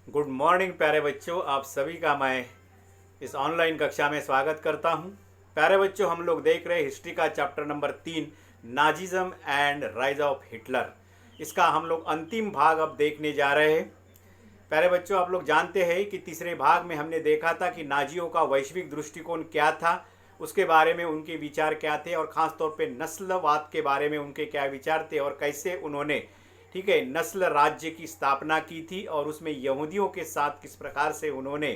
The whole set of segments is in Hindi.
गुड मॉर्निंग प्यारे बच्चों, आप सभी का मैं इस ऑनलाइन कक्षा में स्वागत करता हूं। प्यारे बच्चों, हम लोग देख रहे हैं हिस्ट्री का chapter number 3, Nazism and rise of Hitler. इसका हम लोग अंतिम भाग अब देखने जा रहे हैं। प्यारे बच्चों, आप लोग जानते हैं कि तीसरे भाग में हमने देखा था कि नाजियों का वैश्विक दृष्टिकोण क्या था, उसके बारे में उनके विचार क्या थे और ख़ास तौर पे नस्लवाद के बारे में उनके क्या विचार थे और कैसे उन्होंने ठीक है नस्ल राज्य की स्थापना की थी और उसमें यहूदियों के साथ किस प्रकार से उन्होंने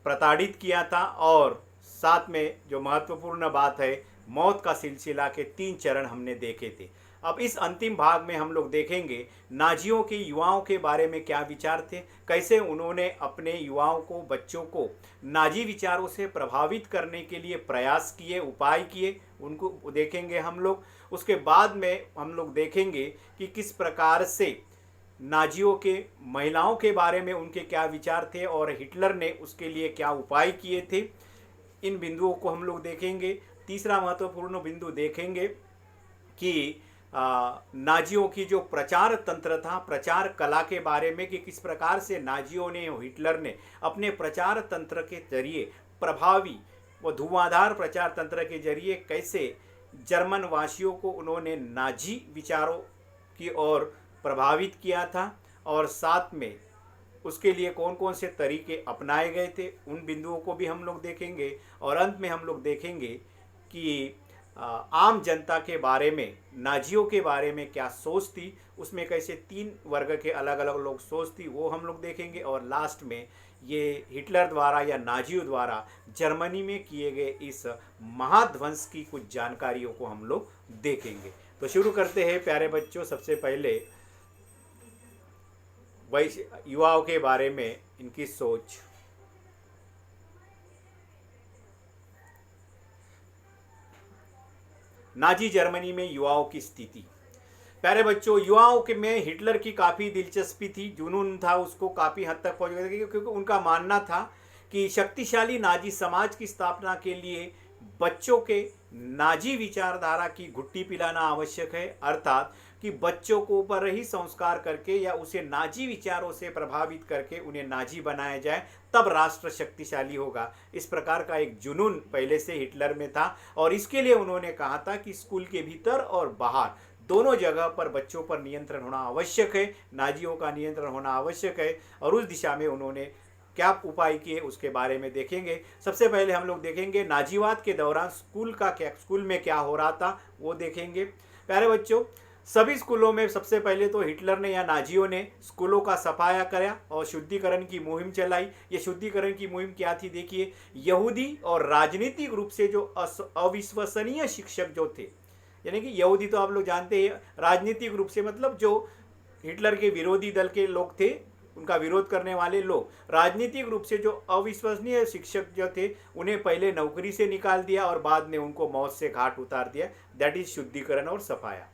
प्रताड़ित किया था। और साथ में जो महत्वपूर्ण बात है, मौत का सिलसिला के 3 चरण हमने देखे थे। अब इस अंतिम भाग में हम लोग देखेंगे नाजियों के युवाओं के बारे में क्या विचार थे, कैसे उन्होंने अपने युवाओं को, बच्चों को नाजी विचारों से प्रभावित करने के लिए प्रयास किए, उपाय किए, उनको देखेंगे हम लोग। उसके बाद में हम लोग देखेंगे कि किस प्रकार से नाजियों के महिलाओं के बारे में उनके क्या विचार थे और हिटलर ने उसके लिए क्या उपाय किए थे। इन बिंदुओं को हम लोग देखेंगे। तीसरा महत्वपूर्ण बिंदु देखेंगे कि नाजियों की जो प्रचार तंत्र था, प्रचार कला के बारे में, कि किस प्रकार से नाजियों ने, हिटलर ने अपने प्रचार तंत्र के जरिए, प्रभावी व धुआंधार प्रचार तंत्र के जरिए कैसे जर्मन वासियों को उन्होंने नाजी विचारों की ओर प्रभावित किया था और साथ में उसके लिए कौन कौन से तरीके अपनाए गए थे, उन बिंदुओं को भी हम लोग देखेंगे। और अंत में हम लोग देखेंगे कि आम जनता के बारे में, नाजियों के बारे में क्या सोच थी, उसमें कैसे 3 वर्ग के अलग अलग लोग सोच थी, वो हम लोग देखेंगे। और लास्ट में ये हिटलर द्वारा या नाजियों द्वारा जर्मनी में किए गए इस महाध्वंस की कुछ जानकारियों को हम लोग देखेंगे। तो शुरू करते हैं प्यारे बच्चों। सबसे पहले युवाओं के बारे में इनकी सोच। नाजी जर्मनी में युवाओं की स्थिति। प्यारे बच्चों, युवाओं के में हिटलर की काफ़ी दिलचस्पी थी, जुनून था, उसको काफ़ी हद तक पहुंच गया, क्योंकि उनका मानना था कि शक्तिशाली नाजी समाज की स्थापना के लिए बच्चों के नाजी विचारधारा की घुट्टी पिलाना आवश्यक है, अर्थात कि बच्चों को ऊपर ही संस्कार करके या उसे नाजी विचारों से प्रभावित करके उन्हें नाजी बनाया जाए, तब राष्ट्र शक्तिशाली होगा। इस प्रकार का एक जुनून पहले से हिटलर में था और इसके लिए उन्होंने कहा था कि स्कूल के भीतर और बाहर दोनों जगह पर बच्चों पर नियंत्रण होना आवश्यक है, नाजियों का नियंत्रण होना आवश्यक है। और उस दिशा में उन्होंने क्या उपाय किए उसके बारे में देखेंगे। सबसे पहले हम लोग देखेंगे नाजीवाद के दौरान स्कूल में क्या हो रहा था, वो देखेंगे। प्यारे बच्चों, सभी स्कूलों में सबसे पहले तो हिटलर ने या नाजियों ने स्कूलों का सफाया करा और शुद्धिकरण की मुहिम चलाई। ये शुद्धिकरण की मुहिम क्या थी, देखिए, यहूदी और राजनीतिक रूप से जो अविश्वसनीय शिक्षक जो थे, यानी कि यहूदी तो आप लोग जानते हैं, राजनीतिक रूप से मतलब जो हिटलर के विरोधी दल के लोग थे, उनका विरोध करने वाले लोग, राजनीतिक रूप से जो अविश्वसनीय शिक्षक जो थे, उन्हें पहले नौकरी से निकाल दिया और बाद में उनको मौत से घाट उतार दिया। दैट इज शुद्धिकरण और सफाया।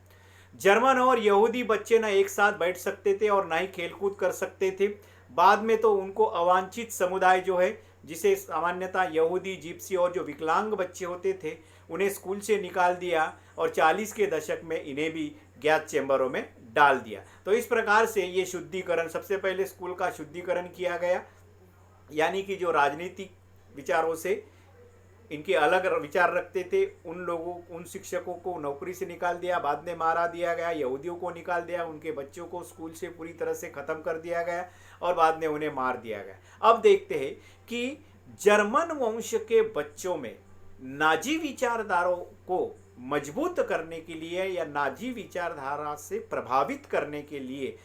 जर्मन और यहूदी बच्चे ना एक साथ बैठ सकते थे और ना ही खेलकूद कर सकते थे। बाद में तो उनको अवांछित समुदाय जो है, जिसे सामान्यतः यहूदी, जिप्सी और जो विकलांग बच्चे होते थे, उन्हें स्कूल से निकाल दिया और 40 के दशक में इन्हें भी गैस चैम्बरों में डाल दिया। तो इस प्रकार से ये शुद्धिकरण, सबसे पहले स्कूल का शुद्धिकरण किया गया, यानी कि जो राजनीतिक विचारों से इनके अलग विचार रखते थे उन लोगों, उन शिक्षकों को नौकरी से निकाल दिया, बाद में मारा दिया गया। यहूदियों को निकाल दिया, उनके बच्चों को स्कूल से पूरी तरह से ख़त्म कर दिया गया और बाद में उन्हें मार दिया गया। अब देखते हैं कि जर्मन वंश के बच्चों में नाजी विचारधाराओं को मजबूत करने के लिए या नाजी विचारधारा से प्रभावित करने के लिए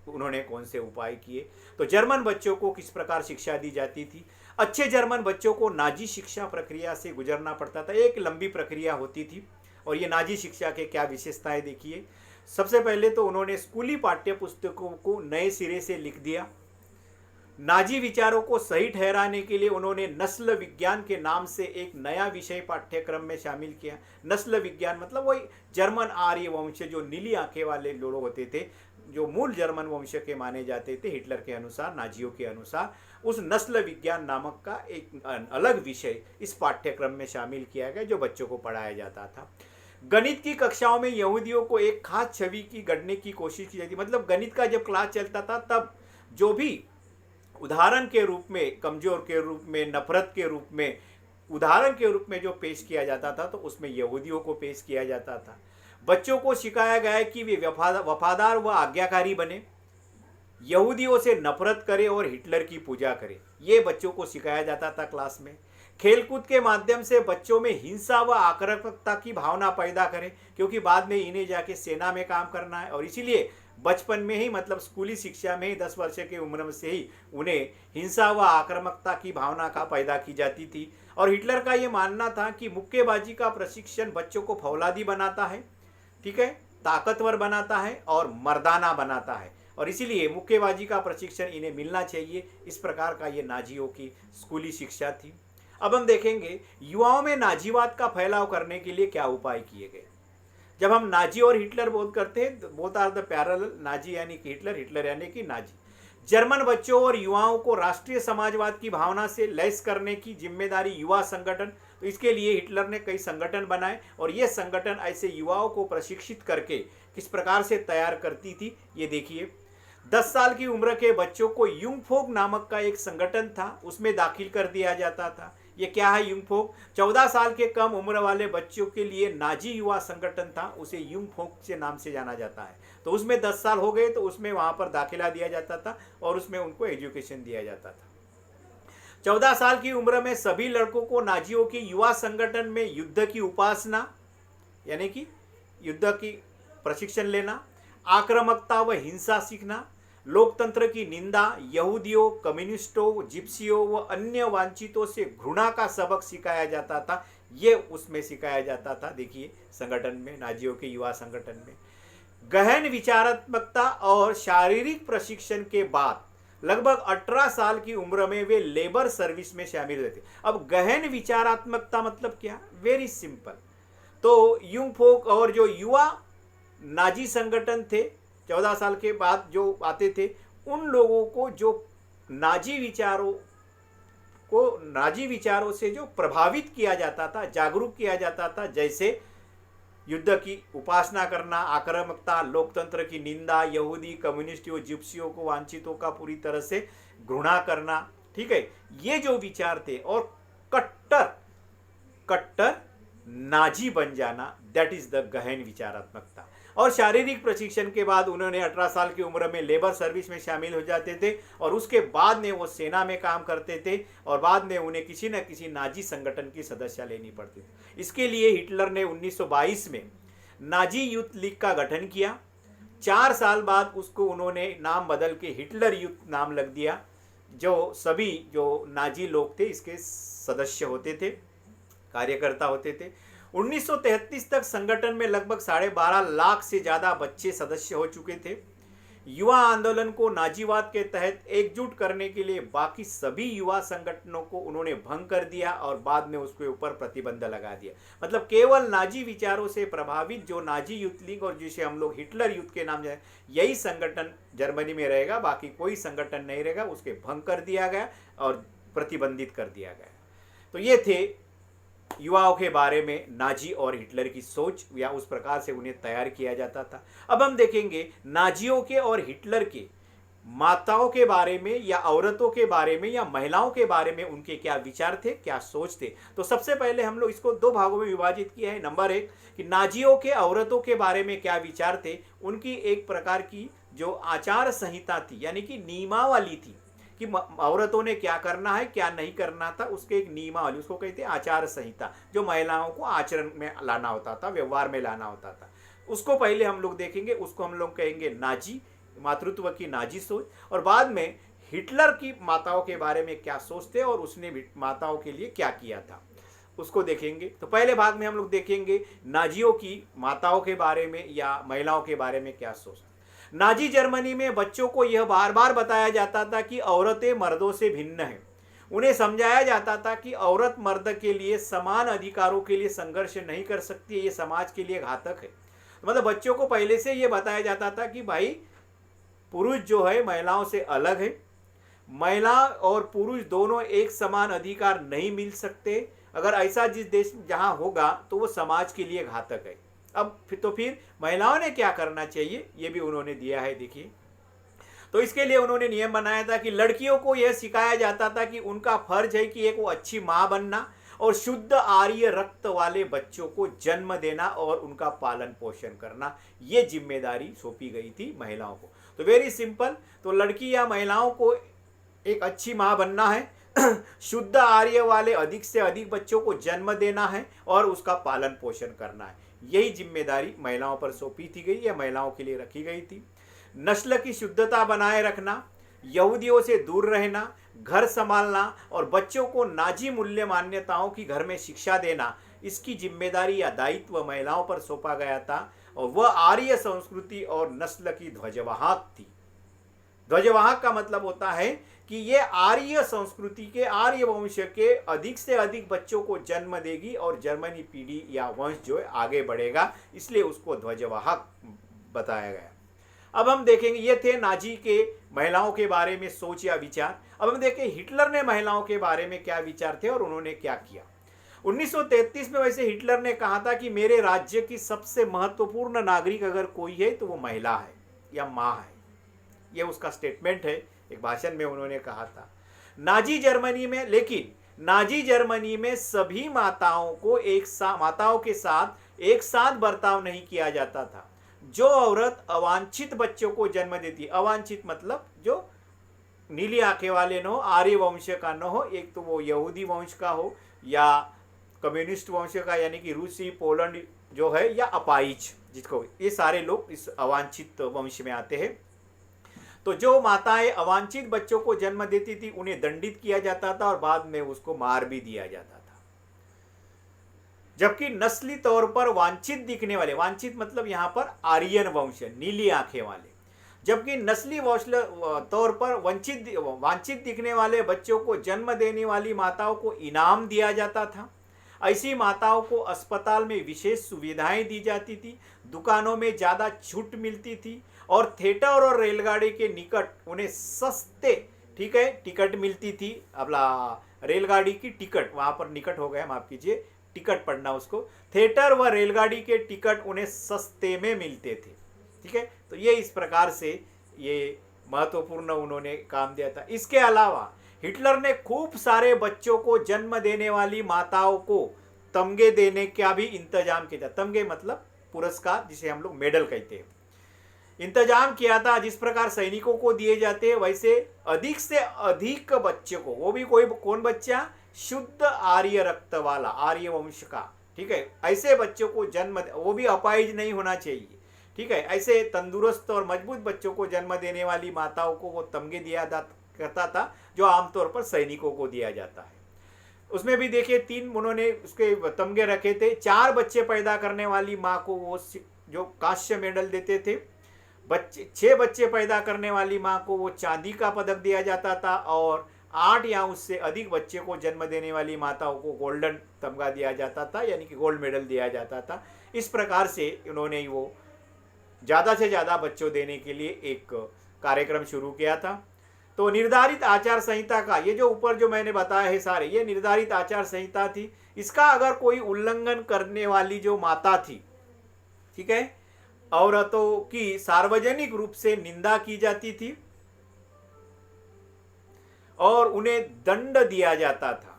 उन्होंने कौन से उपाय किए। तो जर्मन बच्चों को किस प्रकार शिक्षा दी जाती थी। अच्छे जर्मन बच्चों को नाजी शिक्षा प्रक्रिया से गुजरना पड़ता था, एक लंबी प्रक्रिया होती थी। और ये नाजी शिक्षा के क्या विशेषताएं देखिए। सबसे पहले तो उन्होंने स्कूली पाठ्य पुस्तकों को नए सिरे से लिख दिया। नाजी विचारों को सही ठहराने के लिए उन्होंने नस्ल विज्ञान के नाम से एक नया विषय पाठ्यक्रम में शामिल किया। नस्ल विज्ञान मतलब वही जर्मन आर्य वंश, जो नीली आंखें वाले लोग होते थे, जो मूल जर्मन वंश के माने जाते थे हिटलर के अनुसार, नाजियों के अनुसार, उस नस्ल विज्ञान नामक का एक अलग विषय इस पाठ्यक्रम में शामिल किया गया जो बच्चों को पढ़ाया जाता था। गणित की कक्षाओं में यहूदियों को एक खास छवि की गढ़ने की कोशिश की जाती, मतलब गणित का जब क्लास चलता था तब जो भी उदाहरण के रूप में, कमजोर के रूप में, नफरत के रूप में, उदाहरण के रूप में जो पेश किया जाता था, तो उसमें यहूदियों को पेश किया जाता था। बच्चों को सिखाया गया है कि वे वफादार व आज्ञाकारी बने, यहूदियों से नफरत करें और हिटलर की पूजा करें। ये बच्चों को सिखाया जाता था क्लास में। खेलकूद के माध्यम से बच्चों में हिंसा व आक्रामकता की भावना पैदा करें, क्योंकि बाद में इन्हें जाके सेना में काम करना है, और इसीलिए बचपन में ही, मतलब स्कूली शिक्षा में ही 10 वर्ष की उम्र में से ही उन्हें हिंसा व आक्रामकता की भावना का पैदा की जाती थी। और हिटलर का ये मानना था कि मुक्केबाजी का प्रशिक्षण बच्चों को फौलादी बनाता है, ठीक है, ताकतवर बनाता है और मर्दाना बनाता है, और इसीलिए मुक्केबाजी का प्रशिक्षण इन्हें मिलना चाहिए। इस प्रकार का ये नाजियों की स्कूली शिक्षा थी। अब हम देखेंगे युवाओं में नाजीवाद का फैलाव करने के लिए क्या उपाय किए गए। जब हम नाजी और हिटलर बोध करते हैं, both are the parallel, Nazi यानी कि हिटलर, हिटलर यानी कि नाजी। जर्मन बच्चों और युवाओं को राष्ट्रीय समाजवाद की भावना से लैस करने की जिम्मेदारी युवा संगठन, तो इसके लिए हिटलर ने कई संगठन बनाए, और ये संगठन ऐसे युवाओं को प्रशिक्षित करके किस प्रकार से तैयार करती थी, ये देखिए। 10 साल की उम्र के बच्चों को युंगफोक नामक का एक संगठन था, उसमें दाखिल कर दिया जाता था। ये क्या है युंगफोक? 14 साल के कम उम्र वाले बच्चों के लिए नाजी युवा संगठन था, उसे युंगफोक से नाम से जाना जाता है। तो उसमें 10 साल हो गए तो उसमें वहां पर दाखिला दिया जाता था और उसमें उनको एजुकेशन दिया जाता था। 14 साल की उम्र में सभी लड़कों को नाजियों के युवा संगठन में युद्ध की उपासना, यानी कि युद्ध की प्रशिक्षण लेना, आक्रामकता व हिंसा सीखना, लोकतंत्र की निंदा, यहूदियों, कम्युनिस्टों, जिप्सियों व अन्य वांछितों से घृणा का सबक सिखाया जाता था। ये उसमें सिखाया जाता था, देखिए संगठन में, नाजियों के युवा संगठन में। गहन विचारात्मकता और शारीरिक प्रशिक्षण के बाद लगभग 18 साल की उम्र में वे लेबर सर्विस में शामिल हुए थे। अब गहन विचारात्मकता मतलब क्या? Very simple. तो युंगफोक और जो युवा नाजी संगठन थे, 14 साल के बाद जो आते थे, उन लोगों को जो नाजी विचारों से जो प्रभावित किया जाता था, जागरूक किया जाता था, जैसे युद्ध की उपासना करना, आक्रामकता, लोकतंत्र की निंदा, यहूदी, कम्युनिस्टों, जिप्सियों को, वांछितों का पूरी तरह से घृणा करना, ठीक है, ये जो विचार थे, और कट्टर नाजी बन जाना, दैट इज द गहन विचारात्मकता। और शारीरिक प्रशिक्षण के बाद उन्होंने 18 साल की उम्र में लेबर सर्विस में शामिल हो जाते थे, और उसके बाद में वो सेना में काम करते थे, और बाद में उन्हें किसी न किसी नाजी संगठन की सदस्यता लेनी पड़ती थी। इसके लिए हिटलर ने 1922 में नाजी यूथ लीग का गठन किया। 4 साल बाद उसको उन्होंने नाम बदल के हिटलर यूथ नाम लग दिया। जो सभी जो नाजी लोग थे इसके सदस्य होते थे, कार्यकर्ता होते थे। 1933 तक संगठन में लगभग 12.5 लाख से ज्यादा बच्चे सदस्य हो चुके थे। युवा आंदोलन को नाजीवाद के तहत एकजुट करने के लिए बाकी सभी युवा संगठनों को उन्होंने भंग कर दिया और बाद में उसके ऊपर प्रतिबंध लगा दिया। मतलब केवल नाजी विचारों से प्रभावित जो नाजी यूथ लीग और जिसे हम लोग हिटलर यूथ के नाम जाए, यही संगठन जर्मनी में रहेगा, बाकी कोई संगठन नहीं रहेगा। उसके भंग कर दिया गया और प्रतिबंधित कर दिया गया। तो ये थे युवाओं के बारे में नाजी और हिटलर की सोच, या उस प्रकार से उन्हें तैयार किया जाता था। अब हम देखेंगे नाजियों के और हिटलर के माताओं के बारे में, या औरतों के बारे में, या महिलाओं के बारे में उनके क्या विचार थे, क्या सोच थे। तो सबसे पहले हम लोग इसको 2 भागों में विभाजित किया है। नंबर 1 कि नाजियों के औरतों के बारे में क्या विचार थे। उनकी एक प्रकार की जो आचार संहिता थी, यानी कि नियमावली थी कि औरतों ने क्या करना है, क्या नहीं करना था, उसके एक नियमावली, उसको कहते हैं आचार संहिता, जो महिलाओं को आचरण में लाना होता था, व्यवहार में लाना होता था। उसको पहले हम लोग देखेंगे, उसको हम लोग कहेंगे नाजी, मातृत्व की नाजी सोच। और बाद में हिटलर की माताओं के बारे में क्या सोचते और उसने माताओं के लिए क्या किया था, उसको देखेंगे। तो पहले भाग में हम लोग देखेंगे नाजियों की माताओं के बारे में या महिलाओं के बारे में क्या सोचते। नाजी जर्मनी में बच्चों को यह बार बार बताया जाता था कि औरतें मर्दों से भिन्न हैं। उन्हें समझाया जाता था कि औरत मर्द के लिए समान अधिकारों के लिए संघर्ष नहीं कर सकती, ये समाज के लिए घातक है। मतलब बच्चों को पहले से यह बताया जाता था कि भाई पुरुष जो है महिलाओं से अलग है, महिला और पुरुष दोनों एक समान अधिकार नहीं मिल सकते। अगर ऐसा जिस देश जहां होगा तो वो समाज के लिए घातक है। अब फिर महिलाओं ने क्या करना चाहिए, ये भी उन्होंने दिया है, देखिए। तो इसके लिए उन्होंने नियम बनाया था कि लड़कियों को यह सिखाया जाता था कि उनका फर्ज है कि एक वो अच्छी माँ बनना और शुद्ध आर्य रक्त वाले बच्चों को जन्म देना और उनका पालन पोषण करना, ये जिम्मेदारी सौंपी गई थी महिलाओं को। तो वेरी सिंपल, तो लड़की या महिलाओं को एक अच्छी माँ बनना है, शुद्ध आर्य वाले अधिक से अधिक बच्चों को जन्म देना है और उसका पालन पोषण करना है। यही जिम्मेदारी महिलाओं पर सौंपी थी गई या महिलाओं के लिए रखी गई थी। नस्ल की शुद्धता बनाए रखना, यहूदियों से दूर रहना, घर संभालना और बच्चों को नाजी मूल्य मान्यताओं की घर में शिक्षा देना, इसकी जिम्मेदारी या दायित्व महिलाओं पर सौंपा गया था और वह आर्य संस्कृति और नस्ल की ध्वजवाहक थी। ध्वजवाहक का मतलब होता है कि ये आर्य संस्कृति के, आर्य वंश के अधिक से अधिक बच्चों को जन्म देगी और जर्मनी पीढ़ी या वंश जो है आगे बढ़ेगा, इसलिए उसको ध्वजवाहक बताया गया। अब हम देखेंगे, ये थे नाजी के महिलाओं के बारे में सोच या विचार। अब हम देखें हिटलर ने महिलाओं के बारे में क्या विचार थे और उन्होंने क्या किया। 1933 में वैसे हिटलर ने कहा था कि मेरे राज्य की सबसे महत्वपूर्ण नागरिक अगर कोई है तो वो महिला है या माँ है। ये उसका स्टेटमेंट है, एक भाषण में उन्होंने कहा था। नाजी जर्मनी में, लेकिन नाजी जर्मनी में सभी माताओं को माताओं के साथ एक साथ बर्ताव नहीं किया जाता था। जो औरत अवांछित बच्चों को जन्म देती, अवांछित मतलब जो नीली आंखें वाले न हो, आर्य वंश का न हो, एक तो वो यहूदी वंश का हो या कम्युनिस्ट वंश का यानी कि रूसी, पोलैंड जो है, या अपाइज, जिसको ये सारे लोग इस अवांछित वंश में आते हैं। तो जो माताएं अवांछित बच्चों को जन्म देती थी उन्हें दंडित किया जाता था और बाद में उसको मार भी दिया जाता था। जबकि नस्ली तौर पर वांछित दिखने वाले, वांछित मतलब यहाँ पर आर्यन वंश, नीली आंखें वाले, जबकि नस्ली तौर पर वांछित दिखने वाले बच्चों को जन्म देने वाली माताओं को इनाम दिया जाता था। ऐसी माताओं को अस्पताल में विशेष सुविधाएं दी जाती थी, दुकानों में ज़्यादा छूट मिलती थी और थिएटर और रेलगाड़ी के निकट उन्हें सस्ते, ठीक है, टिकट मिलती थी। अपना रेलगाड़ी की टिकट, वहाँ पर निकट हो गया, माफ़ कीजिए, टिकट पढ़ना उसको, थिएटर व रेलगाड़ी के टिकट उन्हें सस्ते में मिलते थे। ठीक है, तो ये इस प्रकार से ये महत्वपूर्ण उन्होंने काम दिया था। इसके अलावा हिटलर ने खूब सारे बच्चों को जन्म देने वाली माताओं को तमगे देने का भी इंतजाम किया था। तमगे मतलब पुरस्कार, जिसे हम लोग मेडल कहते हैं, इंतजाम किया था। जिस प्रकार सैनिकों को दिए जाते हैं वैसे अधिक से अधिक बच्चे को, वो भी कौन बच्चा, शुद्ध आर्य रक्त वाला, आर्य वंश का, ठीक है, ऐसे बच्चों को जन्म, वो भी अपाहिज नहीं होना चाहिए, ठीक है, ऐसे तंदुरुस्त और मजबूत बच्चों को जन्म देने वाली माताओं को वो तमगे दिया करता था, जो आमतौर पर सैनिकों को दिया जाता है। उसमें भी देखिए 3 उन्होंने उसके तमगे रखे थे। 4 बच्चे पैदा करने वाली माँ को वो जो कांस्य मेडल देते थे। 6 बच्चे पैदा करने वाली माँ को वो चांदी का पदक दिया जाता था और 8 या उससे अधिक बच्चे को जन्म देने वाली माताओं को गोल्डन तमगा दिया जाता था, यानी कि गोल्ड मेडल दिया जाता था। इस प्रकार से उन्होंने वो ज़्यादा से ज़्यादा बच्चों देने के लिए एक कार्यक्रम शुरू किया था। तो निर्धारित आचार संहिता का, ये जो ऊपर जो मैंने बताया है सारे, ये निर्धारित आचार संहिता थी। इसका अगर कोई उल्लंघन करने वाली जो माता थी, ठीक है, औरतों की सार्वजनिक रूप से निंदा की जाती थी और उन्हें दंड दिया जाता था।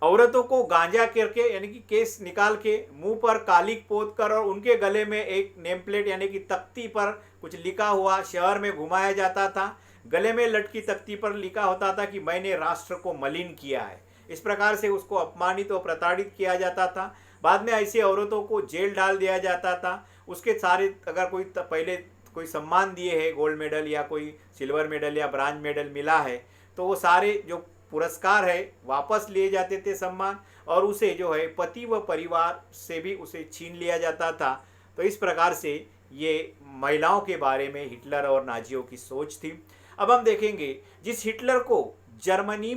औरतों को गांजा करके, यानी कि केस निकाल के मुंह पर कालिक पोत कर और उनके गले में एक नेम प्लेट यानी कि तख्ती पर कुछ लिखा हुआ शहर में घुमाया जाता था। गले में लटकी तख्ती पर लिखा होता था कि मैंने राष्ट्र को मलिन किया है। इस प्रकार से उसको अपमानित और प्रताड़ित किया जाता था। बाद में ऐसी औरतों को जेल डाल दिया जाता था। उसके सारे, अगर कोई पहले कोई सम्मान दिए है, गोल्ड मेडल या कोई सिल्वर मेडल या ब्रांज मेडल मिला है, तो वो सारे जो पुरस्कार है वापस लिए जाते थे सम्मान, और उसे जो है पति व परिवार से भी उसे छीन लिया जाता था। तो इस प्रकार से ये महिलाओं के बारे में हिटलर और नाजियों की सोच थी। अब हम देखेंगे जिस हिटलर को जर्मनी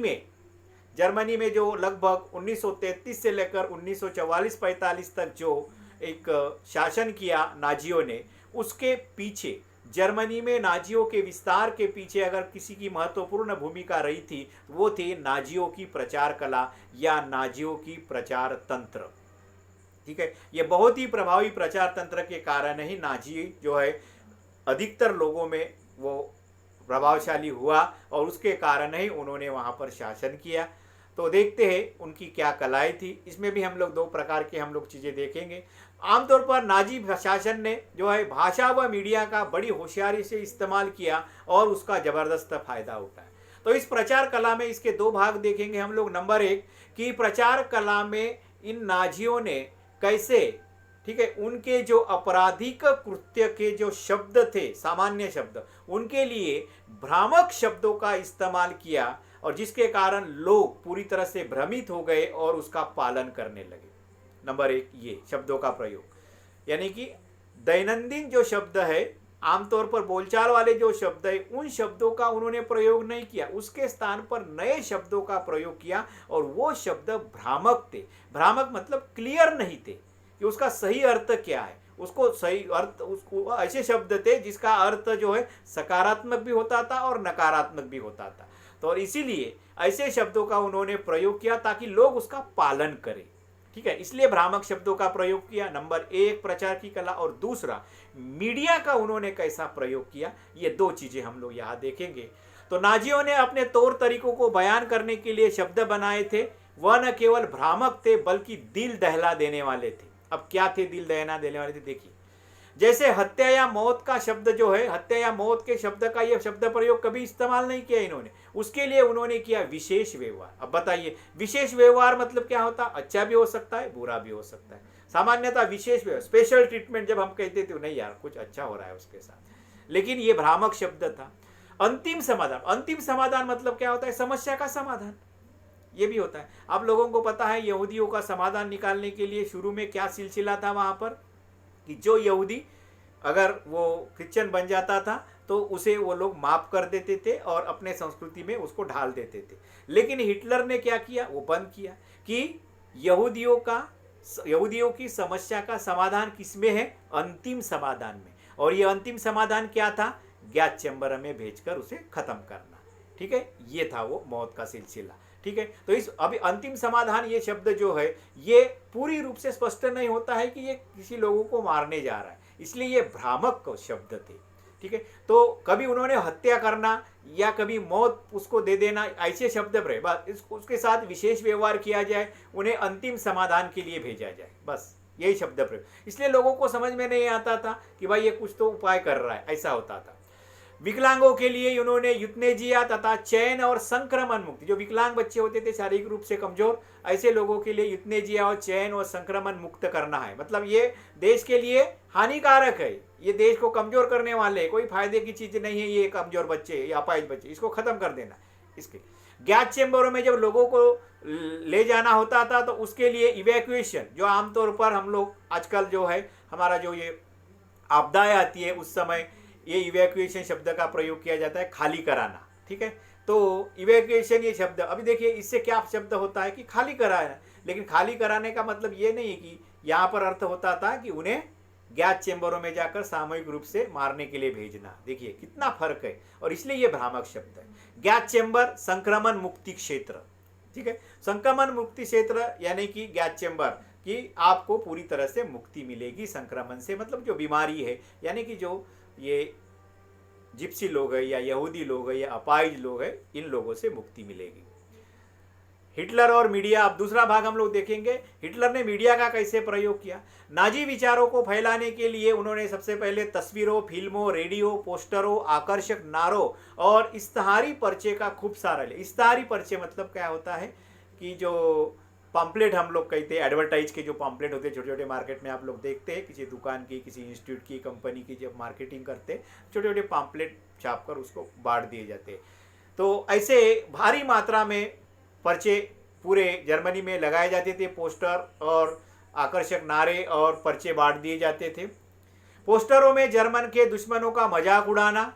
में जो लगभग 1933 से लेकर 1944-45 तक जो एक शासन किया नाजियों ने, उसके पीछे जर्मनी में नाजियों के विस्तार के पीछे अगर किसी की महत्वपूर्ण भूमिका रही थी, वो थी नाजियों की प्रचार कला या नाजियों की प्रचार तंत्र। ठीक है, ये बहुत ही प्रभावी प्रचार तंत्र के कारण ही नाजी जो है अधिकतर लोगों में वो प्रभावशाली हुआ और उसके कारण ही उन्होंने वहाँ पर शासन किया। तो देखते हैं उनकी क्या कलाएं थी। इसमें भी हम लोग दो प्रकार के हम लोग चीज़ें देखेंगे। आमतौर पर नाजी शासन ने जो है भाषा व मीडिया का बड़ी होशियारी से इस्तेमाल किया और उसका ज़बरदस्त फायदा उठाया। तो इस प्रचार कला में इसके दो भाग देखेंगे हम लोग। नंबर एक कि प्रचार कला में इन नाजियों ने कैसे, ठीक है, उनके जो आपराधिक कृत्य के जो शब्द थे, सामान्य शब्द, उनके लिए भ्रामक शब्दों का इस्तेमाल किया और जिसके कारण लोग पूरी तरह से भ्रमित हो गए और उसका पालन करने लगे। नंबर एक ये शब्दों का प्रयोग, यानी कि दैनंदिन जो शब्द है, आमतौर पर बोलचाल वाले जो शब्द है, उन शब्दों का उन्होंने प्रयोग नहीं किया, उसके स्थान पर नए शब्दों का प्रयोग किया और वो शब्द भ्रामक थे। भ्रामक मतलब क्लियर नहीं थे कि उसका सही अर्थ क्या है, उसको सही अर्थ, उसको ऐसे शब्द थे जिसका अर्थ जो है सकारात्मक भी होता था और नकारात्मक भी होता था। तो इसीलिए ऐसे शब्दों का उन्होंने प्रयोग किया ताकि लोग उसका पालन करें, ठीक है, इसलिए भ्रामक शब्दों का प्रयोग किया। नंबर एक प्रचार की कला, और दूसरा मीडिया का उन्होंने कैसा प्रयोग किया, ये दो चीजें हम लोग यहाँ देखेंगे। तो नाजियों ने अपने तौर तरीकों को बयान करने के लिए शब्द बनाए थे, वह न केवल भ्रामक थे बल्कि दिल दहला देने वाले थे। अब क्या थे दिल दहला देने वाले थे, देखिए, जैसे हत्या या मौत का शब्द जो है, हत्या या मौत के शब्द का यह शब्द प्रयोग कभी इस्तेमाल नहीं किया इन्होंने, उसके लिए उन्होंने किया विशेष व्यवहार। अब बताइए विशेष व्यवहार मतलब क्या होता, अच्छा भी हो सकता है बुरा भी हो सकता है। सामान्यतः विशेष व्यवहार, स्पेशल ट्रीटमेंट जब हम कहते थे नहीं यार कुछ अच्छा हो रहा है उसके साथ, लेकिन ये भ्रामक शब्द था। अंतिम समाधान, अंतिम समाधान मतलब क्या होता है, समस्या का समाधान, ये भी होता है। आप लोगों को पता है यहूदियों का समाधान निकालने के लिए शुरू में क्या सिलसिला था वहां पर, कि जो यहूदी अगर वो क्रिश्चियन बन जाता था तो उसे वो लोग माफ कर देते थे और अपने संस्कृति में उसको ढाल देते थे। लेकिन हिटलर ने क्या किया, वो बंद किया कि यहूदियों की समस्या का समाधान किसमें है, अंतिम समाधान में। और ये अंतिम समाधान क्या था, गैस चैम्बर में भेजकर उसे खत्म करना, ठीक है, ये था वो मौत का सिलसिला, ठीक है। तो इस अभी अंतिम समाधान ये शब्द जो है ये पूरी रूप से स्पष्ट नहीं होता है कि ये किसी लोगों को मारने जा रहा है, इसलिए ये भ्रामक शब्द थे, ठीक है। तो कभी उन्होंने हत्या करना या कभी मौत उसको दे देना, ऐसे शब्द उसके साथ विशेष व्यवहार किया जाए, उन्हें अंतिम समाधान के लिए भेजा जाए, बस यही शब्द प्रयोग। इसलिए लोगों को समझ में नहीं आता था कि भाई ये कुछ तो उपाय कर रहा है, ऐसा होता था। विकलांगों के लिए उन्होंने यूथनेजिया तथा चयन और संक्रमण मुक्ति, जो विकलांग बच्चे होते थे शारीरिक रूप से कमजोर, ऐसे लोगों के लिए यूथनेजिया और चयन और संक्रमण मुक्त करना है। मतलब ये देश के लिए हानिकारक है, ये देश को कमजोर करने वाले, कोई फायदे की चीज नहीं है ये कमजोर बच्चे या अपाहिज बच्चे, इसको खत्म कर देना। इसके गैस चेम्बरों में जब लोगों को ले जाना होता था तो उसके लिए इवैक्यूएशन, जो आमतौर पर हम लोग आजकल जो है हमारा जो ये आपदाएं आती है उस समय ये इवैक्यूएशन शब्द का प्रयोग किया जाता है, खाली कराना, ठीक है। तो इवैक्यूएशन ये शब्द, अभी देखिए इससे क्या शब्द होता है कि खाली कराना, लेकिन खाली कराने का मतलब ये नहीं है कि यहाँ पर अर्थ होता था कि उन्हें गैस चेम्बरों में जाकर सामूहिक रूप से मारने के लिए भेजना। देखिए कितना फर्क है, और इसलिए ये भ्रामक शब्द है। गैस चेम्बर संक्रमण मुक्ति क्षेत्र, ठीक है, संक्रमण मुक्ति क्षेत्र यानी कि गैस चेम्बर कि आपको पूरी तरह से मुक्ति मिलेगी संक्रमण से, मतलब जो बीमारी है, यानी कि जो ये जिप्सी लोग हैं या यहूदी लोग हैं या अपाहिज लोग हैं, इन लोगों से मुक्ति मिलेगी। हिटलर और मीडिया, अब दूसरा भाग हम लोग देखेंगे, हिटलर ने मीडिया का कैसे प्रयोग किया। नाजी विचारों को फैलाने के लिए उन्होंने सबसे पहले तस्वीरों, फिल्मों, रेडियो, पोस्टरों, आकर्षक नारों और इश्तहारी पर्चे का खूब सारा ले। इश्तहारी पर्चे मतलब क्या होता है कि जो पम्पलेट हम लोग कहते हैं, एडवर्टाइज के जो पम्पलेट होते हैं छोटे छोटे मार्केट में आप लोग देखते हैं, किसी दुकान की, किसी इंस्टीट्यूट की, कंपनी की जब मार्केटिंग करते हैं छोटे छोटे पम्पलेट छाप कर उसको बांट दिए जाते हैं। तो ऐसे भारी मात्रा में पर्चे पूरे जर्मनी में लगाए जाते थे, पोस्टर और आकर्षक नारे और पर्चे बांट दिए जाते थे। पोस्टरों में जर्मन के दुश्मनों का मजाक उड़ाना,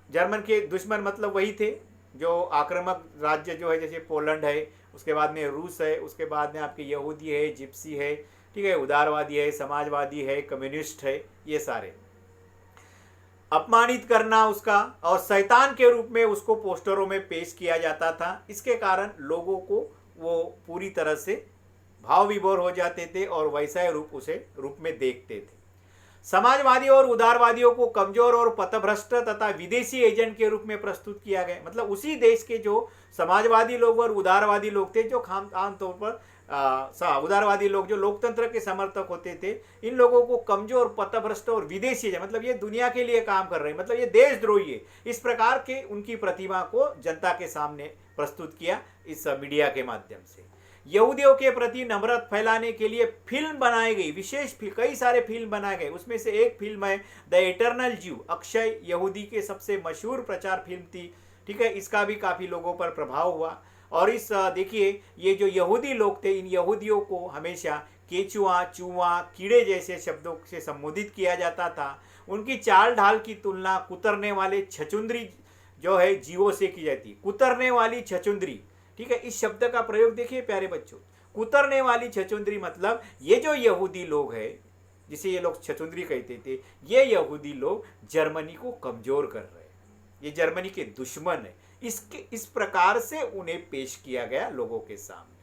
जर्मन के दुश्मन मतलब वही थे जो आक्रामक राज्य जो है, जैसे पोलैंड है, उसके बाद में रूस है, उसके बाद में आपके यहूदी है, जिप्सी है, ठीक है, उदारवादी है, समाजवादी है, कम्युनिस्ट है, ये सारे अपमानित करना उसका, और शैतान के रूप में उसको पोस्टरों में पेश किया जाता था। इसके कारण लोगों को वो पूरी तरह से भाव विभोर हो जाते थे और वैसा रूप उसे रूप में देखते थे। समाजवादी और उदारवादियों को कमजोर और पथभ्रष्ट तथा विदेशी एजेंट के रूप में प्रस्तुत किया गया। मतलब उसी देश के जो समाजवादी लोग और उदारवादी लोग थे, जो आमतौर पर उदारवादी लोग जो लोकतंत्र के समर्थक होते थे, इन लोगों को कमजोर, पथभ्रष्ट और विदेशी एजेंट, मतलब ये दुनिया के लिए काम कर रहे हैं, मतलब ये देशद्रोही है, इस प्रकार के उनकी प्रतिमा को जनता के सामने प्रस्तुत किया इस मीडिया के माध्यम से। यहूदियों के प्रति नफरत फैलाने के लिए फिल्म बनाई गई, विशेष कई सारे फिल्म बनाए गए। उसमें से एक फिल्म है द इटर्नल ज्यू, अक्षय यहूदी के सबसे मशहूर प्रचार फिल्म थी। ठीक है, इसका भी काफ़ी लोगों पर प्रभाव हुआ। और इस देखिए, ये जो यहूदी लोग थे, इन यहूदियों को हमेशा केचुआ, चूहा, कीड़े जैसे शब्दों से संबोधित किया जाता था। उनकी चाल ढाल की तुलना कुतरने वाले छछुंदरी जो है जीवों से की जाती है। कुतरने वाली छछुंदरी, ठीक है, इस शब्द का प्रयोग देखिए प्यारे बच्चों, कुतरने वाली छछुंदरी, मतलब ये जो यहूदी लोग हैं, जिसे ये लोग छछुंदरी कहते थे, ये यहूदी लोग जर्मनी को कमजोर कर रहे हैं, ये जर्मनी के दुश्मन है। इस प्रकार से उन्हें पेश किया गया लोगों के सामने।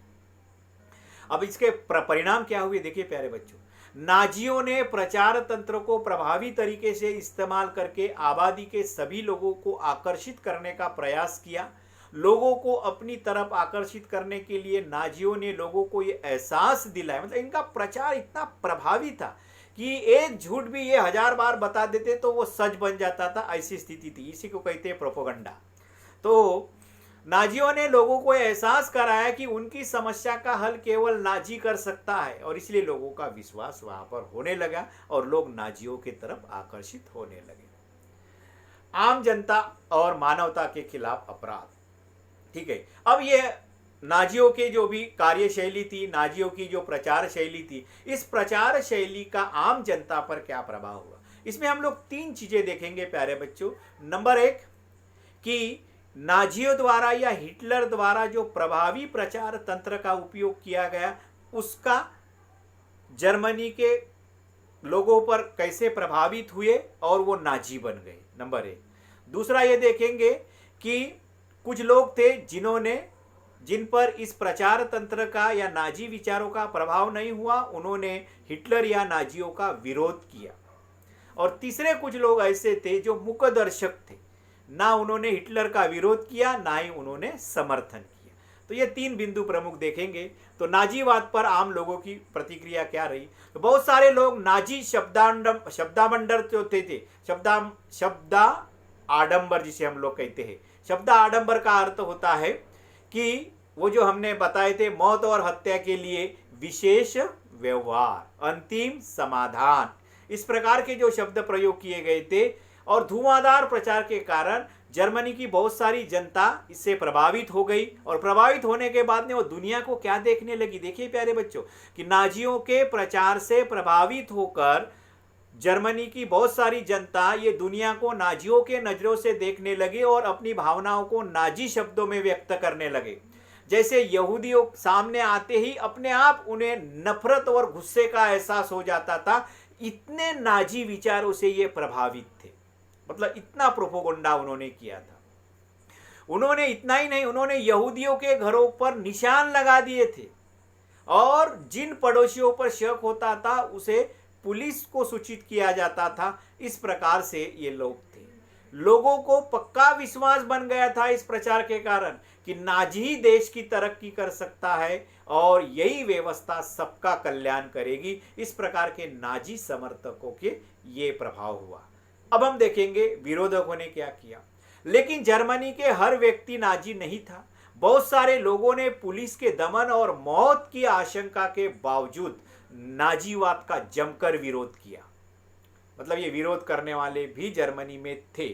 अब इसके परिणाम क्या हुए देखिए प्यारे बच्चों। नाजियों ने प्रचार तंत्र को प्रभावी तरीके से इस्तेमाल करके आबादी के सभी लोगों को आकर्षित करने का प्रयास किया। लोगों को अपनी तरफ आकर्षित करने के लिए नाजियों ने लोगों को ये एहसास दिलाया, मतलब इनका प्रचार इतना प्रभावी था कि एक झूठ भी ये 1000 बार बता देते तो वो सच बन जाता था, ऐसी स्थिति थी। इसी को कहते हैं प्रोपेगेंडा। तो नाजियों ने लोगों को एहसास कराया कि उनकी समस्या का हल केवल नाजी कर सकता है, और इसलिए लोगों का विश्वास वहां पर होने लगा और लोग नाजियों की तरफ आकर्षित होने लगे। आम जनता और मानवता के खिलाफ अपराध। ठीक है, अब ये नाजियों के जो भी कार्यशैली थी, नाजियों की जो प्रचार शैली थी, इस प्रचार शैली का आम जनता पर क्या प्रभाव हुआ, इसमें हम लोग 3 चीजें देखेंगे प्यारे बच्चों। नंबर 1 कि नाजियों द्वारा या हिटलर द्वारा जो प्रभावी प्रचार तंत्र का उपयोग किया गया, उसका जर्मनी के लोगों पर कैसे प्रभावित हुए और वो नाजी बन गए, नंबर 1। दूसरा ये देखेंगे कि कुछ लोग थे जिन पर इस प्रचार तंत्र का या नाजी विचारों का प्रभाव नहीं हुआ, उन्होंने हिटलर या नाजियों का विरोध किया। और तीसरे कुछ लोग ऐसे थे जो मुकदर्शक थे, ना उन्होंने हिटलर का विरोध किया, ना ही उन्होंने समर्थन किया। तो ये 3 बिंदु प्रमुख देखेंगे। तो नाजीवाद पर आम लोगों की प्रतिक्रिया क्या रही। तो बहुत सारे लोग नाजी शब्दामंडर जो थे शब्दा आडंबर जिसे हम लोग कहते हैं। शब्दा आडंबर का अर्थ होता है कि वो जो हमने बताए थे, मौत और हत्या के लिए विशेष व्यवहार, अंतिम समाधान, इस प्रकार के जो शब्द प्रयोग किए गए थे। और धुआंधार प्रचार के कारण जर्मनी की बहुत सारी जनता इससे प्रभावित हो गई, और प्रभावित होने के बाद में वो दुनिया को क्या देखने लगी। देखिए प्यारे बच्चों कि नाजियों के प्रचार से प्रभावित होकर जर्मनी की बहुत सारी जनता ये दुनिया को नाजियों के नजरों से देखने लगी और अपनी भावनाओं को नाजी शब्दों में व्यक्त करने लगे। जैसे यहूदियों सामने आते ही अपने आप उन्हें नफरत और गुस्से का एहसास हो जाता था, इतने नाजी विचारों से ये प्रभावित थे। मतलब इतना प्रोपोगंडा उन्होंने किया था। उन्होंने इतना ही नहीं, उन्होंने यहूदियों के घरों पर निशान लगा दिए थे, और जिन पड़ोसियों पर शक होता था उसे पुलिस को सूचित किया जाता था। इस प्रकार से ये लोग थे। लोगों को पक्का विश्वास बन गया था इस प्रचार के कारण कि नाजी ही देश की तरक्की कर सकता है और यही व्यवस्था सबका कल्याण करेगी। इस प्रकार के नाजी समर्थकों के ये प्रभाव हुआ। अब हम देखेंगे विरोधकों ने क्या किया। लेकिन जर्मनी के हर व्यक्ति नाजी नहीं था। बहुत सारे लोगों ने पुलिस के दमन और मौत की आशंका के बावजूद नाजीवाद का जमकर विरोध किया। मतलब ये विरोध करने वाले भी जर्मनी में थे,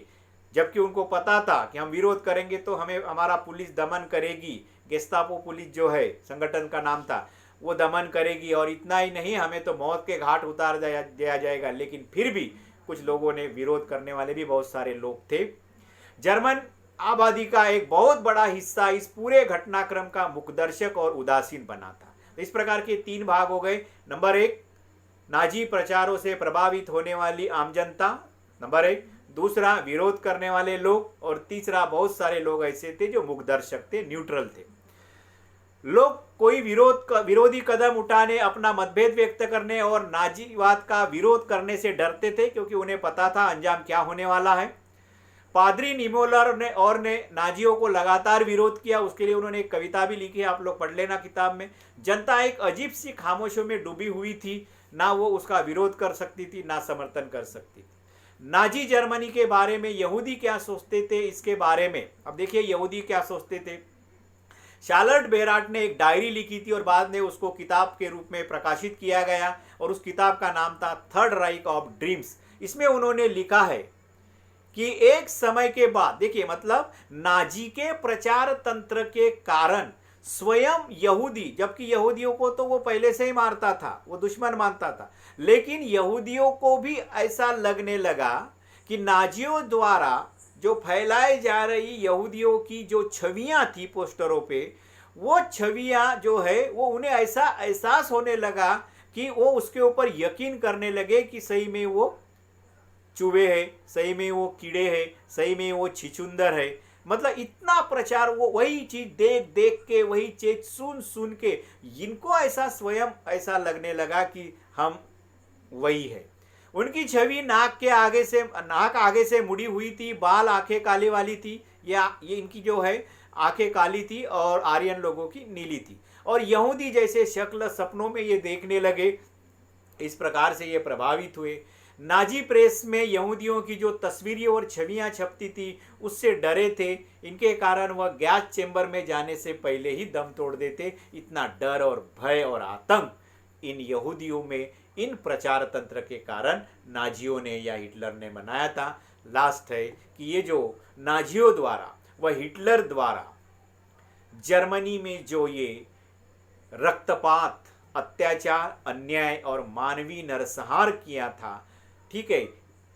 जबकि उनको पता था कि हम विरोध करेंगे तो हमें हमारा पुलिस दमन करेगी। गेस्तापो पुलिस जो है संगठन का नाम था, वो दमन करेगी, और इतना ही नहीं हमें तो मौत के घाट उतार दिया जाएगा। लेकिन फिर भी कुछ लोगों ने विरोध करने वाले भी बहुत सारे लोग थे। जर्मन आबादी का एक बहुत बड़ा हिस्सा इस पूरे घटनाक्रम का मुखदर्शक और उदासीन बना था। इस प्रकार के 3 भाग हो गए। नंबर 1 नाजी प्रचारों से प्रभावित होने वाली आम जनता, नंबर 1, दूसरा विरोध करने वाले लोग, और तीसरा बहुत सारे लोग ऐसे थे जो मुखदर्शक थे, न्यूट्रल थे। लोग कोई विरोधी कदम उठाने, अपना मतभेद व्यक्त करने और नाजीवाद का विरोध करने से डरते थे, क्योंकि उन्हें पता था अंजाम क्या होने वाला है। पादरी निमोलर ने नाजियों को लगातार विरोध किया। उसके लिए उन्होंने एक कविता भी लिखी है, आप लोग पढ़ लेना किताब में। जनता एक अजीब सी खामोशियों में डूबी हुई थी, ना वो उसका विरोध कर सकती थी ना समर्थन कर सकती थी। नाजी जर्मनी के बारे में यहूदी क्या सोचते थे, इसके बारे में अब देखिए यहूदी क्या सोचते थे। शार्लट बेराट ने एक डायरी लिखी थी और बाद में उसको किताब के रूप में प्रकाशित किया गया, और उस किताब का नाम था थर्ड राइक ऑफ ड्रीम्स। इसमें उन्होंने लिखा है कि एक समय के बाद, देखिए मतलब नाजी के प्रचार तंत्र के कारण स्वयं यहूदी, जबकि यहूदियों को तो वो पहले से ही मारता था, वो दुश्मन मानता था, लेकिन यहूदियों को भी ऐसा लगने लगा कि नाजियों द्वारा जो फैलाई जा रही यहूदियों की जो छवियां थी पोस्टरों पे, वो छवियां जो है वो उन्हें ऐसा एहसास होने लगा कि वो उसके ऊपर यकीन करने लगे कि सही में वो चूहे है, सही में वो कीड़े है, सही में वो छिचुंदर है। मतलब इतना प्रचार, वो वही चीज देख देख के, वही चीज सुन सुन के इनको ऐसा स्वयं ऐसा लगने लगा कि हम वही है। उनकी छवि नाक आगे से मुड़ी हुई थी, बाल आंखें काली वाली थी, ये इनकी जो है आंखें काली थी और आर्यन लोगों की नीली थी, और यहूदी जैसे शक्ल सपनों में ये देखने लगे। इस प्रकार से ये प्रभावित हुए। नाजी प्रेस में यहूदियों की जो तस्वीरें और छवियां छपती थी उससे डरे थे। इनके कारण वह गैस चेंबर में जाने से पहले ही दम तोड़ देते। इतना डर और भय और आतंक इन यहूदियों में इन प्रचार तंत्र के कारण नाजियों ने या हिटलर ने बनाया था। लास्ट है कि ये जो नाजियों द्वारा व हिटलर द्वारा जर्मनी में जो ये रक्तपात, अत्याचार, अन्याय और मानवीय नरसंहार किया था, ठीक है,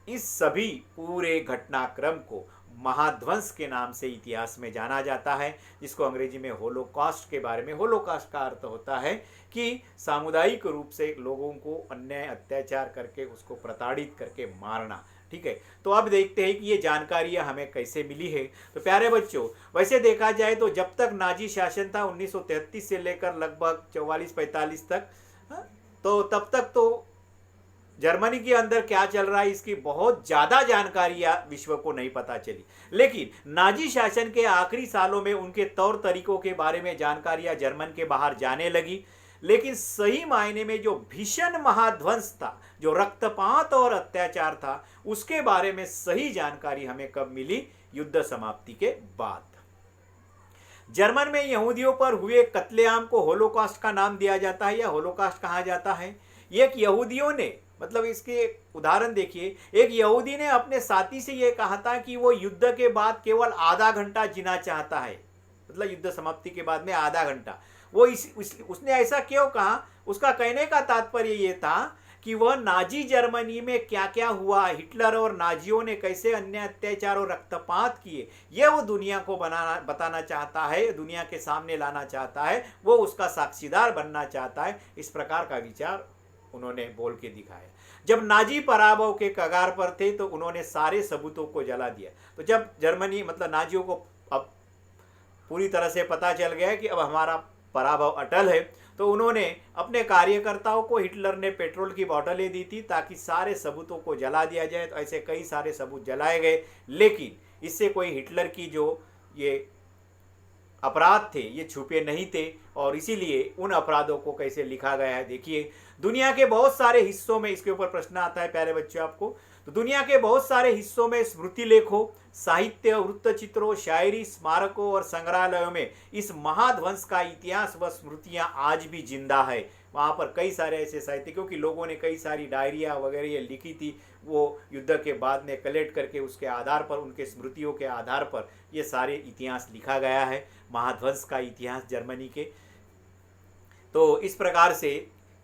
इस सभी पूरे घटनाक्रम को महाध्वंस के नाम से इतिहास में जाना जाता है, जिसको अंग्रेजी में होलोकॉस्ट के बारे में, होलोकॉस्ट का अर्थ होता है कि सामुदायिक रूप से लोगों को अन्याय अत्याचार करके उसको प्रताड़ित करके मारना। ठीक है, तो अब देखते हैं कि ये जानकारियां हमें कैसे मिली है। तो प्यारे बच्चों, वैसे देखा जाए तो जब तक नाजी शासन था 1933 से लेकर लगभग 44-45 तक, तो तब तक तो जर्मनी के अंदर क्या चल रहा है इसकी बहुत ज्यादा जानकारियां विश्व को नहीं पता चली। लेकिन नाजी शासन के आखिरी सालों में उनके तौर तरीकों के बारे में जानकारियां जर्मन के बाहर जाने लगी। लेकिन सही मायने में जो भीषण महाध्वंस था, जो रक्तपात और अत्याचार था, उसके बारे में सही जानकारी हमें कब मिली? युद्ध समाप्ति के बाद। जर्मन में यहूदियों पर हुए कत्लेआम को होलोकॉस्ट का नाम दिया जाता है या होलोकॉस्ट कहा जाता है। एक यहूदियों ने, मतलब इसके उदाहरण देखिए, एक यहूदी ने अपने साथी से यह कहा था कि वो युद्ध के बाद केवल आधा घंटा जीना चाहता है, मतलब युद्ध समाप्ति के बाद में आधा घंटा। वो उसने ऐसा क्यों कहा? उसका कहने का तात्पर्य ये था कि वह नाजी जर्मनी में क्या क्या हुआ, हिटलर और नाजियों ने कैसे अन्याय अत्याचार और रक्तपात किए, ये वो दुनिया को बताना चाहता है, दुनिया के सामने लाना चाहता है, वो उसका साक्षीदार बनना चाहता है। इस प्रकार का विचार उन्होंने बोल के दिखाया। जब नाजी पराभव के कगार पर थे तो उन्होंने सारे सबूतों को जला दिया। तो जब जर्मनी, मतलब नाजियों को अब पूरी तरह से पता चल गया कि अब हमारा पराभव अटल है, तो उन्होंने अपने कार्यकर्ताओं को, हिटलर ने पेट्रोल की बोतलें दी थी ताकि सारे सबूतों को जला दिया जाए। तो ऐसे कई सारे सबूत जलाए गए, लेकिन इससे कोई हिटलर की जो ये अपराध थे ये छुपे नहीं थे, और इसीलिए उन अपराधों को कैसे लिखा गया है देखिए। दुनिया के बहुत सारे हिस्सों में, इसके ऊपर प्रश्न आता है प्यारे बच्चों आपको, तो दुनिया के बहुत सारे हिस्सों में स्मृति लेखों, साहित्य, वृत्तचित्रों, शायरी, स्मारकों और संग्रहालयों में इस महाध्वंस का इतिहास व स्मृतियां आज भी जिंदा है। वहाँ पर कई सारे ऐसे साहित्य, क्योंकि लोगों ने कई सारी डायरिया वगैरह ये लिखी थी, वो युद्ध के बाद में कलेक्ट करके उसके आधार पर, उनके स्मृतियों के आधार पर ये सारे इतिहास लिखा गया है, महाध्वंस का इतिहास जर्मनी के। तो इस प्रकार से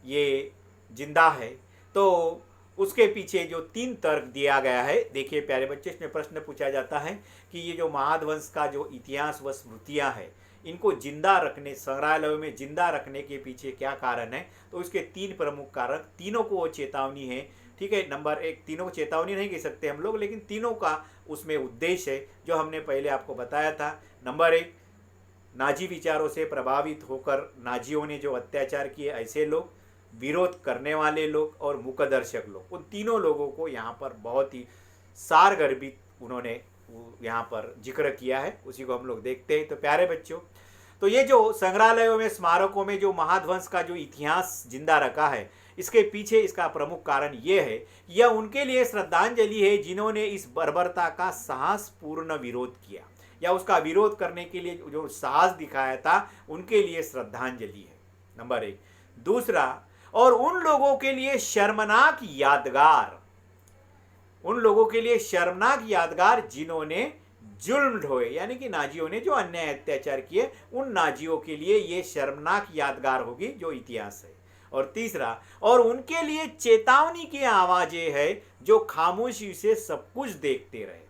ये जिंदा है। तो उसके पीछे जो 3 तर्क दिया गया है, देखिए प्यारे बच्चे, इसमें प्रश्न पूछा जाता है कि ये जो महाध्वंस का जो इतिहास व स्मृतियाँ हैं, इनको जिंदा रखने, संग्रहालयों में जिंदा रखने के पीछे क्या कारण है? तो इसके 3 प्रमुख कारक, तीनों को वो चेतावनी है। ठीक है, नंबर 1, तीनों को चेतावनी नहीं कह सकते हम लोग, लेकिन तीनों का उसमें उद्देश्य है जो हमने पहले आपको बताया था। नंबर 1, नाजी विचारों से प्रभावित होकर नाजियों ने जो अत्याचार किए, ऐसे लोग, विरोध करने वाले लोग और मुकदर्शक लोग, उन तीनों लोगों को यहाँ पर बहुत ही सारगर्भित उन्होंने यहाँ पर जिक्र किया है। उसी को हम लोग देखते हैं। तो प्यारे बच्चों, तो ये जो संग्रहालयों में, स्मारकों में जो महाध्वंस का जो इतिहास जिंदा रखा है, इसके पीछे इसका प्रमुख कारण ये है, यह उनके लिए श्रद्धांजलि है जिन्होंने इस बर्बरता का साहसपूर्ण विरोध किया, या उसका विरोध करने के लिए जो साहस दिखाया था, उनके लिए श्रद्धांजलि है, नंबर 1। दूसरा, और उन लोगों के लिए शर्मनाक यादगार, उन लोगों के लिए शर्मनाक यादगार जिन्होंने जुल्म ढोए, यानी कि नाजियों ने जो अन्याय अत्याचार किए, उन नाजियों के लिए ये शर्मनाक यादगार होगी जो इतिहास है। और तीसरा, और उनके लिए चेतावनी की आवाजें हैं जो खामोशी से सब कुछ देखते रहे।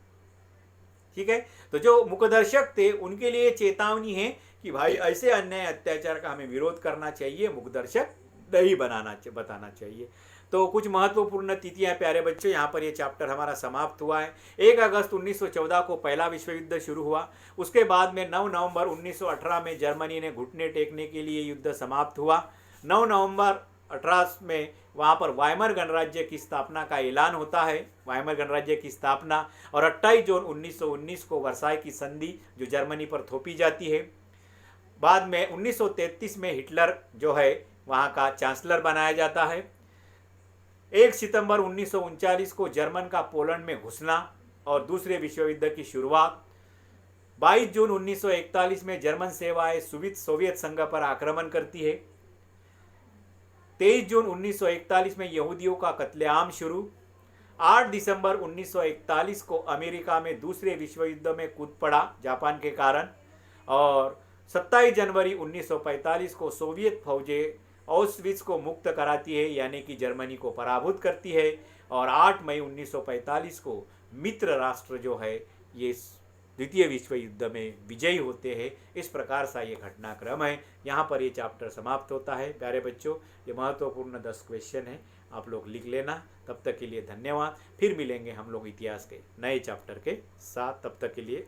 ठीक है, तो जो मुकदर्शक थे उनके लिए चेतावनी है कि भाई ऐसे अन्याय अत्याचार का हमें विरोध करना चाहिए, मुकदर्शक नहीं बताना चाहिए। तो कुछ महत्वपूर्ण तिथियां प्यारे बच्चों, यहाँ पर ये चैप्टर हमारा समाप्त हुआ है। 1 अगस्त 1914 को पहला विश्व युद्ध शुरू हुआ। उसके बाद में 9 नवंबर 1918 में जर्मनी ने घुटने टेकने के लिए युद्ध समाप्त हुआ। 9 नवंबर 18 में वहाँ पर वाइमर गणराज्य की स्थापना का ऐलान होता है, वाइमर गणराज्य की स्थापना। और 28 जून 1919 को वर्साई की संधि जो जर्मनी पर थोपी जाती है। बाद में 1933 में हिटलर जो है वहाँ का चांसलर बनाया जाता है। 1 सितंबर 1939 को जर्मन का पोलैंड में घुसना और दूसरे विश्व युद्ध की शुरुआत। 22 जून 1941 में जर्मन सेवाएं सोवियत संघ पर आक्रमण करती है। 23 जून 1941 में यहूदियों का कत्लेआम शुरू। 8 दिसंबर 1941 को अमेरिका में दूसरे विश्व युद्ध में कूद पड़ा जापान के कारण। और 27 जनवरी 1945 को सोवियत फौजें ऑस्विट्ज को मुक्त कराती है, यानी कि जर्मनी को पराभूत करती है। और 8 मई 1945 को मित्र राष्ट्र जो है ये द्वितीय विश्व युद्ध में विजयी होते हैं। इस प्रकार सा ये घटनाक्रम है। यहाँ पर ये चैप्टर समाप्त होता है। प्यारे बच्चों, ये महत्वपूर्ण 10 क्वेश्चन है, आप लोग लिख लेना। तब तक के लिए धन्यवाद। फिर मिलेंगे हम लोग इतिहास के नए चैप्टर के साथ। तब तक के लिए